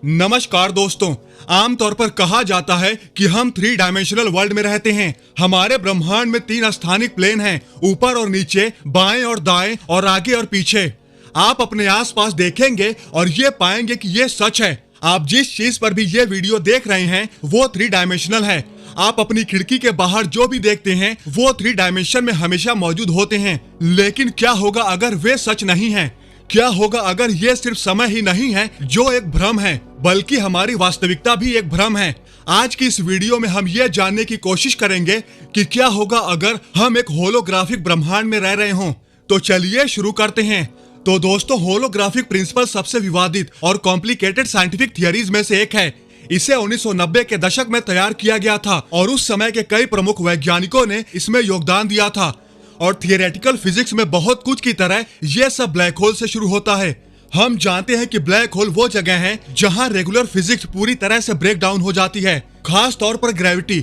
नमस्कार दोस्तों। आमतौर पर कहा जाता है कि हम 3 डायमेंशनल वर्ल्ड में रहते हैं। हमारे ब्रह्मांड में 3 स्थानिक प्लेन हैं, ऊपर और नीचे, बाएं और दाएं और आगे और पीछे। आप अपने आसपास देखेंगे और ये पाएंगे कि ये सच है। आप जिस चीज पर भी ये वीडियो देख रहे हैं वो 3 डायमेंशनल है। आप अपनी खिड़की के बाहर जो भी देखते हैं वो 3 डायमेंशन में हमेशा मौजूद होते हैं। लेकिन क्या होगा अगर वे सच नहीं है? क्या होगा अगर ये सिर्फ समय ही नहीं है जो एक भ्रम है, बल्कि हमारी वास्तविकता भी एक भ्रम है? आज की इस वीडियो में हम ये जानने की कोशिश करेंगे कि क्या होगा अगर हम एक होलोग्राफिक ब्रह्मांड में रह रहे हों। तो चलिए शुरू करते हैं। तो दोस्तों, होलोग्राफिक प्रिंसिपल सबसे विवादित और कॉम्प्लिकेटेड साइंटिफिक थियरीज में से एक है। इसे 1990 के दशक में तैयार किया गया था और उस समय के कई प्रमुख वैज्ञानिकों ने इसमें योगदान दिया था। और थियोरेटिकल फिजिक्स में बहुत कुछ की तरह यह सब ब्लैक होल से शुरू होता है। हम जानते हैं कि ब्लैक होल वो जगह है जहां रेगुलर फिजिक्स पूरी तरह से ब्रेक डाउन हो जाती है, खास तौर पर ग्रेविटी।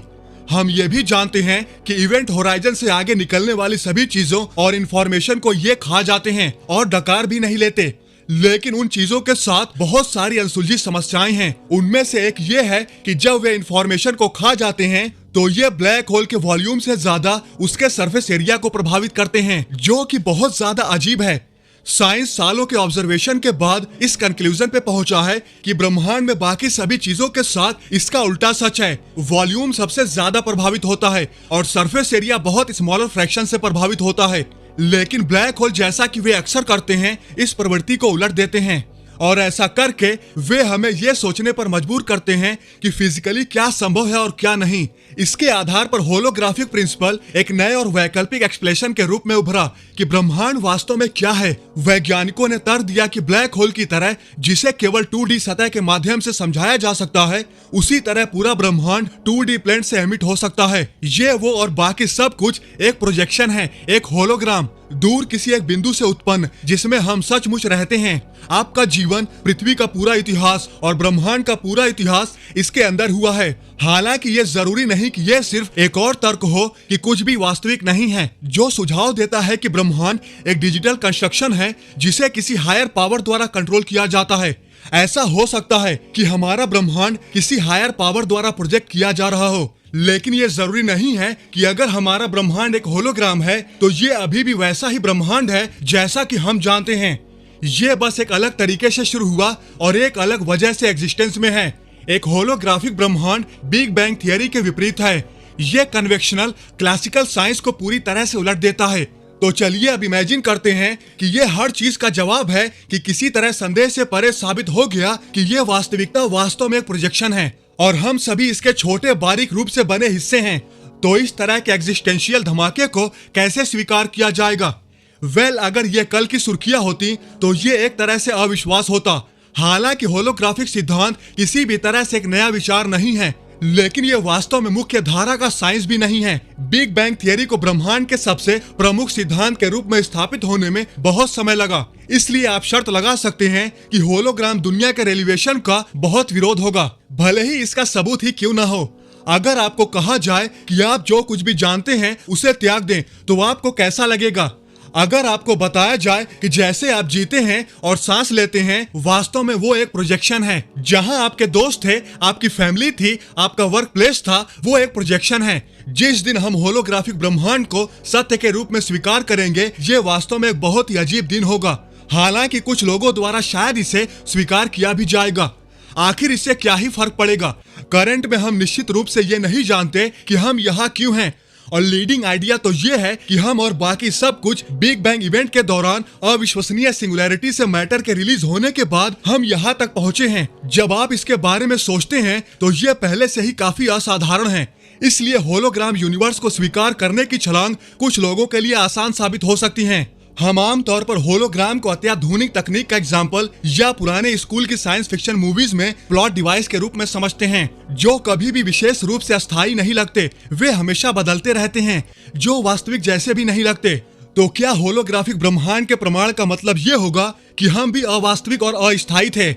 हम ये भी जानते हैं कि इवेंट होराइजन से आगे निकलने वाली सभी चीजों और इंफॉर्मेशन को ये खा जाते हैं और डकार भी नहीं लेते। लेकिन उन चीजों के साथ बहुत सारी अनसुलझी समस्याएं हैं। उनमें से एक ये है कि जब वे इंफॉर्मेशन को खा जाते हैं तो ये ब्लैक होल के वॉल्यूम से ज्यादा उसके सरफेस एरिया को प्रभावित करते हैं, जो कि बहुत ज्यादा अजीब है। साइंस सालों के ऑब्जर्वेशन के बाद इस कंक्लूजन पे पहुंचा है कि ब्रह्मांड में बाकी सभी चीजों के साथ इसका उल्टा सच है। वॉल्यूम सबसे ज्यादा प्रभावित होता है और सरफेस एरिया बहुत स्मॉलर फ्रैक्शन से प्रभावित होता है। लेकिन ब्लैक होल, जैसा कि वे अक्सर करते हैं, इस प्रवृत्ति को उलट देते हैं और ऐसा करके वे हमें यह सोचने पर मजबूर करते हैं कि फिजिकली क्या संभव है और क्या नहीं। इसके आधार पर होलोग्राफिक प्रिंसिपल एक नए और वैकल्पिक एक्सप्लेनेशन के रूप में उभरा कि ब्रह्मांड वास्तव में क्या है। वैज्ञानिकों ने तर्क दिया कि ब्लैक होल की तरह जिसे केवल 2D सतह के माध्यम से समझाया जा सकता है, उसी तरह पूरा ब्रह्मांड 2D प्लेन से एमिट हो सकता है। ये वो और बाकी सब कुछ एक प्रोजेक्शन है, एक होलोग्राम, दूर किसी एक बिंदु से उत्पन्न, जिसमें हम सचमुच रहते हैं। आपका जीवन, पृथ्वी का पूरा इतिहास और ब्रह्मांड का पूरा इतिहास इसके अंदर हुआ है। हालांकि ये जरूरी नहीं कि ये सिर्फ एक और तर्क हो कि कुछ भी वास्तविक नहीं है, जो सुझाव देता है कि ब्रह्मांड एक डिजिटल कंस्ट्रक्शन है जिसे किसी हायर पावर द्वारा कंट्रोल किया जाता है। ऐसा हो सकता है कि हमारा ब्रह्मांड किसी हायर पावर द्वारा प्रोजेक्ट किया जा रहा हो, लेकिन ये जरूरी नहीं है कि अगर हमारा ब्रह्मांड एक होलोग्राम है तो ये अभी भी वैसा ही ब्रह्मांड है जैसा कि हम जानते हैं। ये बस एक अलग तरीके से शुरू हुआ और एक अलग वजह से एग्जिस्टेंस में है। एक होलोग्राफिक ब्रह्मांड बिग बैंग थियरी के विपरीत है। ये कन्वेंशनल क्लासिकल साइंस को पूरी तरह से उलट देता है। तो चलिए अब इमेजिन करते हैं कि ये हर चीज का जवाब है कि किसी तरह संदेह से परे साबित हो गया कि ये वास्तविकता वास्तव में एक प्रोजेक्शन है और हम सभी इसके छोटे बारीक रूप से बने हिस्से हैं। तो इस तरह के एग्जिस्टेंशियल धमाके को कैसे स्वीकार किया जाएगा? अगर ये कल की सुर्खियां होती तो ये एक तरह से अविश्वास होता। हालांकि होलोग्राफिक सिद्धांत किसी भी तरह से एक नया विचार नहीं है, लेकिन ये वास्तव में मुख्य धारा का साइंस भी नहीं है। बिग बैंग थियरी को ब्रह्मांड के सबसे प्रमुख सिद्धांत के रूप में स्थापित होने में बहुत समय लगा। इसलिए आप शर्त लगा सकते हैं कि होलोग्राम दुनिया के रेलिवेशन का बहुत विरोध होगा, भले ही इसका सबूत ही क्यों न हो। अगर आपको कहा जाए कि आप जो कुछ भी जानते हैं उसे त्याग दें, तो आपको कैसा लगेगा? अगर आपको बताया जाए कि जैसे आप जीते हैं और सांस लेते हैं, वास्तव में वो एक प्रोजेक्शन है, जहां आपके दोस्त थे, आपकी फैमिली थी, आपका वर्क प्लेस था, वो एक प्रोजेक्शन है। जिस दिन हम होलोग्राफिक ब्रह्मांड को सत्य के रूप में स्वीकार करेंगे, ये वास्तव में एक बहुत ही अजीब दिन होगा। हालांकि कुछ लोगों द्वारा शायद इसे स्वीकार किया भी जाएगा। आखिर इससे क्या ही फर्क पड़ेगा? करंट में हम निश्चित रूप से ये नहीं जानते कि हम यहाँ क्यों हैं, और लीडिंग आइडिया तो ये है कि हम और बाकी सब कुछ बिग बैंग इवेंट के दौरान अविश्वसनीय सिंगुलैरिटी से मैटर के रिलीज होने के बाद हम यहाँ तक पहुँचे हैं। जब आप इसके बारे में सोचते हैं तो ये पहले से ही काफी असाधारण है। इसलिए होलोग्राम यूनिवर्स को स्वीकार करने की छलांग कुछ लोगों के लिए आसान साबित हो सकती है। हम आमतौर पर होलोग्राम को अत्याधुनिक तकनीक का एग्जाम्पल या पुराने स्कूल की साइंस फिक्शन मूवीज में प्लॉट डिवाइस के रूप में समझते हैं, जो कभी भी विशेष रूप से अस्थायी नहीं लगते। वे हमेशा बदलते रहते हैं, जो वास्तविक जैसे भी नहीं लगते। तो क्या होलोग्राफिक ब्रह्मांड के प्रमाण का मतलब ये होगा कि हम भी अवास्तविक और अस्थायी थे?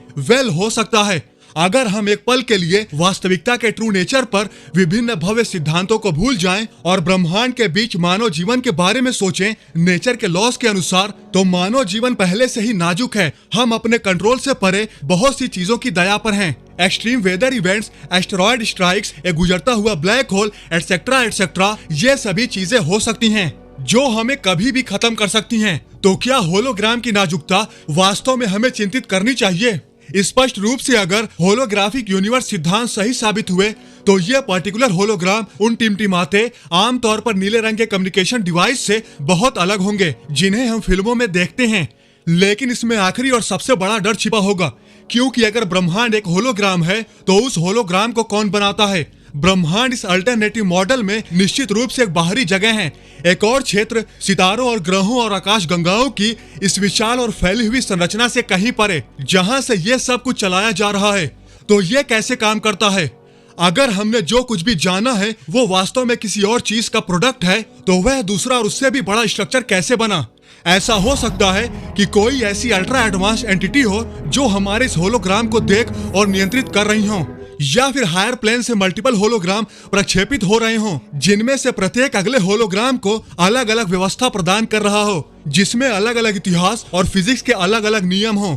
हो सकता है। अगर हम एक पल के लिए वास्तविकता के ट्रू नेचर पर विभिन्न भव्य सिद्धांतों को भूल जाएं और ब्रह्मांड के बीच मानव जीवन के बारे में सोचें नेचर के लॉस के अनुसार, तो मानव जीवन पहले से ही नाजुक है। हम अपने कंट्रोल से परे बहुत सी चीजों की दया पर हैं। Extreme weather events, asteroid strikes, एक गुजरता हुआ ब्लैक होल, एटसेट्रा एटसेट्रा, ये सभी चीजें हो सकती हैं जो हमें कभी भी खत्म कर सकती हैं। तो क्या होलोग्राम की नाजुकता वास्तव में हमें चिंतित करनी चाहिए? स्पष्ट रूप से अगर होलोग्राफिक यूनिवर्स सिद्धांत सही साबित हुए तो ये पर्टिकुलर होलोग्राम उन टिमटिमाते आमतौर पर नीले रंग के कम्युनिकेशन डिवाइस से बहुत अलग होंगे जिन्हें हम फिल्मों में देखते हैं। लेकिन इसमें आखिरी और सबसे बड़ा डर छिपा होगा, क्योंकि अगर ब्रह्मांड एक होलोग्राम है तो उस होलोग्राम को कौन बनाता है? ब्रह्मांड इस अल्टरनेटिव मॉडल में निश्चित रूप से एक बाहरी जगह है, एक और क्षेत्र सितारों और ग्रहों और आकाश गंगाओं की इस विशाल और फैली हुई संरचना से कहीं परे, जहां से ये सब कुछ चलाया जा रहा है। तो ये कैसे काम करता है? अगर हमने जो कुछ भी जाना है वो वास्तव में किसी और चीज का प्रोडक्ट है, तो वह दूसरा और उससे भी बड़ा स्ट्रक्चर कैसे बना? ऐसा हो सकता है कि कोई ऐसी अल्ट्रा एडवांस एंटिटी हो जो हमारे इस होलोग्राम को देख और नियंत्रित कर रही हो, या फिर हायर प्लेन से मल्टीपल होलोग्राम प्रक्षेपित हो रहे हों जिनमें से प्रत्येक अगले होलोग्राम को अलग अलग व्यवस्था प्रदान कर रहा हो, जिसमें अलग अलग इतिहास और फिजिक्स के अलग अलग नियम हों।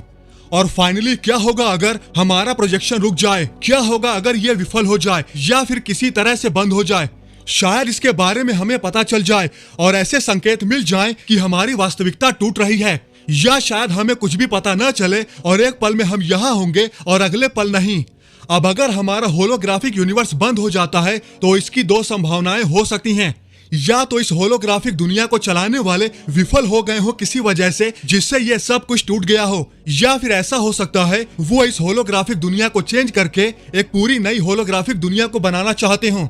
और फाइनली क्या होगा अगर हमारा प्रोजेक्शन रुक जाए? क्या होगा अगर ये विफल हो जाए या फिर किसी तरह से बंद हो जाए? शायद इसके बारे में हमें पता चल जाए और ऐसे संकेत मिल जाएं कि हमारी वास्तविकता टूट रही है, या शायद हमें कुछ भी पता न चले और एक पल में हम यहाँ होंगे और अगले पल नहीं। अब अगर हमारा होलोग्राफिक यूनिवर्स बंद हो जाता है तो इसकी दो संभावनाएं हो सकती हैं। या तो इस होलोग्राफिक दुनिया को चलाने वाले विफल हो गए हो किसी वजह से जिससे ये सब कुछ टूट गया हो, या फिर ऐसा हो सकता है वो इस होलोग्राफिक दुनिया को चेंज करके एक पूरी नई होलोग्राफिक दुनिया को बनाना चाहते हो।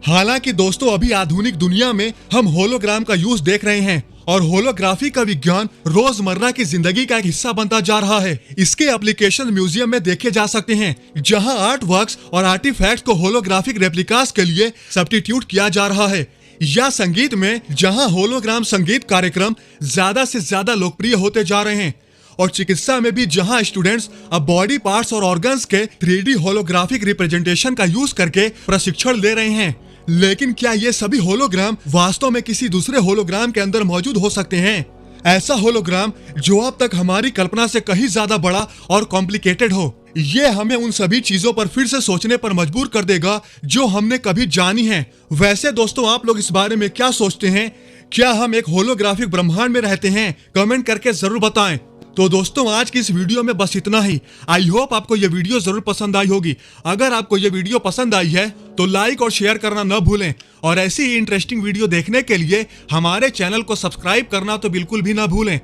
हालांकि दोस्तों, अभी आधुनिक दुनिया में हम होलोग्राम का यूज देख रहे हैं और होलोग्राफी का विज्ञान रोजमर्रा की जिंदगी का एक हिस्सा बनता जा रहा है। इसके एप्लीकेशन म्यूजियम में देखे जा सकते हैं, जहां आर्ट वर्क्स और आर्टिफैक्ट्स को होलोग्राफिक रेप्लिकास के लिए सब्स्टिट्यूट किया जा रहा है, या संगीत में जहां होलोग्राम संगीत कार्यक्रम ज्यादा से ज्यादा लोकप्रिय होते जा रहे हैं, और चिकित्सा में भी जहां स्टूडेंट्स अब बॉडी पार्ट्स और ऑर्गन्स के 3D होलोग्राफिक रिप्रेजेंटेशन का यूज करके प्रशिक्षण ले रहे हैं। लेकिन क्या ये सभी होलोग्राम वास्तव में किसी दूसरे होलोग्राम के अंदर मौजूद हो सकते हैं? ऐसा होलोग्राम जो अब तक हमारी कल्पना से कहीं ज्यादा बड़ा और कॉम्प्लिकेटेड हो। ये हमें उन सभी चीजों पर फिर से सोचने पर मजबूर कर देगा जो हमने कभी जानी है। वैसे दोस्तों, आप लोग इस बारे में क्या सोचते हैं? क्या हम एक होलोग्राफिक ब्रह्मांड में रहते हैं? कमेंट करके जरूर बताएं। तो दोस्तों, आज की इस वीडियो में बस इतना ही। आई होप आपको ये वीडियो जरूर पसंद आई होगी। अगर आपको ये वीडियो पसंद आई है तो लाइक और शेयर करना न भूलें, और ऐसी ही इंटरेस्टिंग वीडियो देखने के लिए हमारे चैनल को सब्सक्राइब करना तो बिल्कुल भी ना भूलें।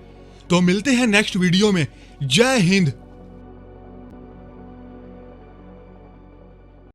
तो मिलते हैं नेक्स्ट वीडियो में। जय हिंद।